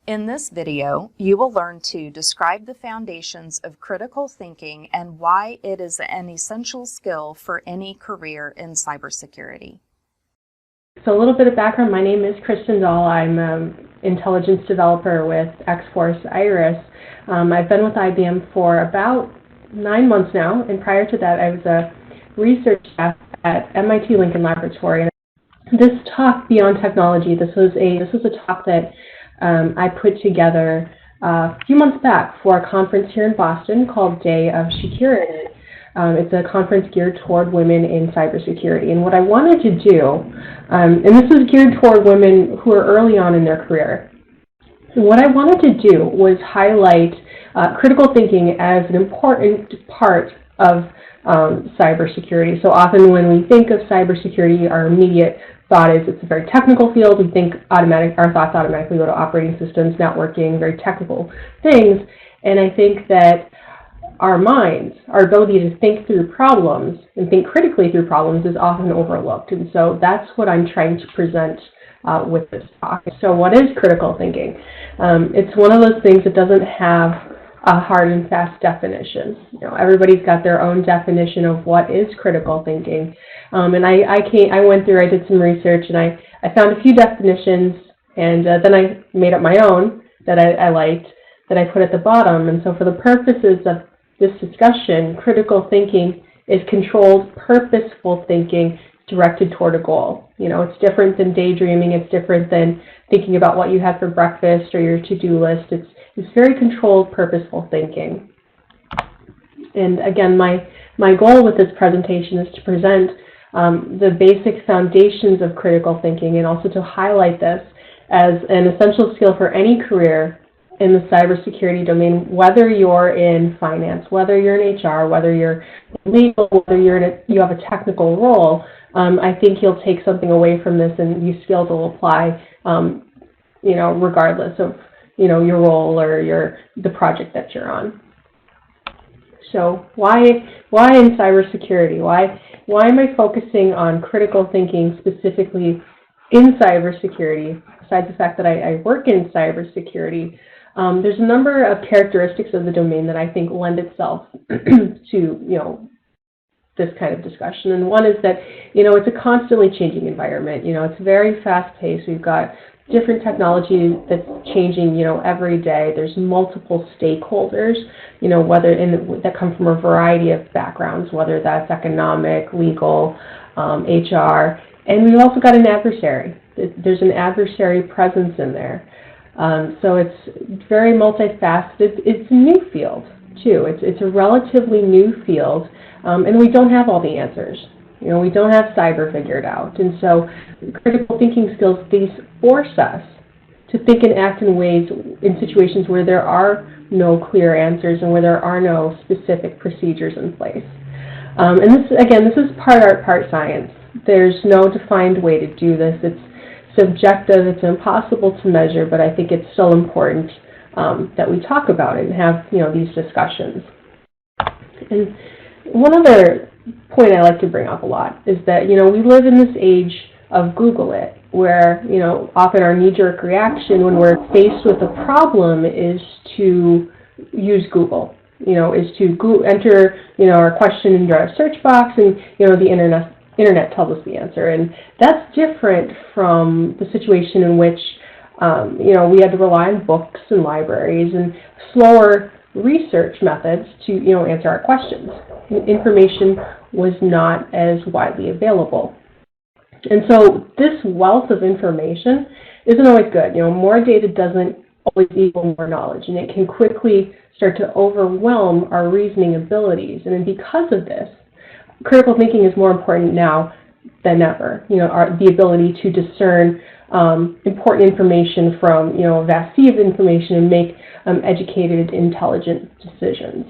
In this video, you will learn to describe the foundations of critical thinking and why it is an essential skill for any career in cybersecurity. So a little bit of background, my name is Kristen Dahl. I'm an intelligence developer with X-Force Iris. I've been with IBM for about 9 months now, and prior to that I was a research staff at MIT Lincoln Laboratory. And this talk, Beyond Technology, this was a talk that I put together a few months back for a conference here in Boston called Day of Security. It's a conference geared toward women in cybersecurity. And what I wanted to do, and this is geared toward women who are early on in their career, and what I wanted to do was highlight critical thinking as an important part of cybersecurity. So often when we think of cybersecurity, our immediate thought is it's a very technical field. We think our thoughts automatically go to operating systems, networking, very technical things. And I think that our minds, our ability to think through problems and think critically through problems is often overlooked. And so that's what I'm trying to present with this talk. So what is critical thinking? It's one of those things that doesn't have a hard and fast definition. Everybody's got their own definition of what is critical thinking. And I went through, I did some research, and I found a few definitions, and then I made up my own that I liked, that I put at the bottom. And so for the purposes of this discussion, critical thinking is controlled, purposeful thinking directed toward a goal. It's different than daydreaming. It's different than thinking about what you had for breakfast or your to-do list. It's very controlled, purposeful thinking. And again, my goal with this presentation is to present the basic foundations of critical thinking, and also to highlight this as an essential skill for any career in the cybersecurity domain, whether you're in finance, whether you're in HR, whether you're legal, whether you have a technical role. I think you'll take something away from this, and these skills will apply, regardless of your role or the project that you're on. So why in cybersecurity? Why am I focusing on critical thinking specifically in cybersecurity? Besides the fact that I work in cybersecurity, there's a number of characteristics of the domain that I think lend itself to this kind of discussion. And one is that it's a constantly changing environment. It's very fast-paced. We've got different technology that's changing, every day. There's multiple stakeholders, that come from a variety of backgrounds, whether that's economic, legal, HR, and we've also got an adversary. There's an adversary presence in there. So it's very multifaceted. It's a new field, too. It's a relatively new field, and we don't have all the answers. We don't have cyber figured out. And so critical thinking skills, these force us to think and act in ways, in situations where there are no clear answers and where there are no specific procedures in place. And this is part art, part science. There's no defined way to do this. It's subjective, it's impossible to measure, but I think it's so important that we talk about it and have these discussions. And one other point I like to bring up a lot is that we live in this age of Google it, where often our knee-jerk reaction when we're faced with a problem is to use Google. Is to enter our question into our search box, and the internet tells us the answer. And that's different from the situation in which we had to rely on books and libraries and slower research methods to answer our questions. Information was not as widely available. And so this wealth of information isn't always good. More data doesn't always equal more knowledge, and it can quickly start to overwhelm our reasoning abilities. And then because of this, critical thinking is more important now than ever. The ability to discern important information from a vast sea of information and make educated, intelligent decisions.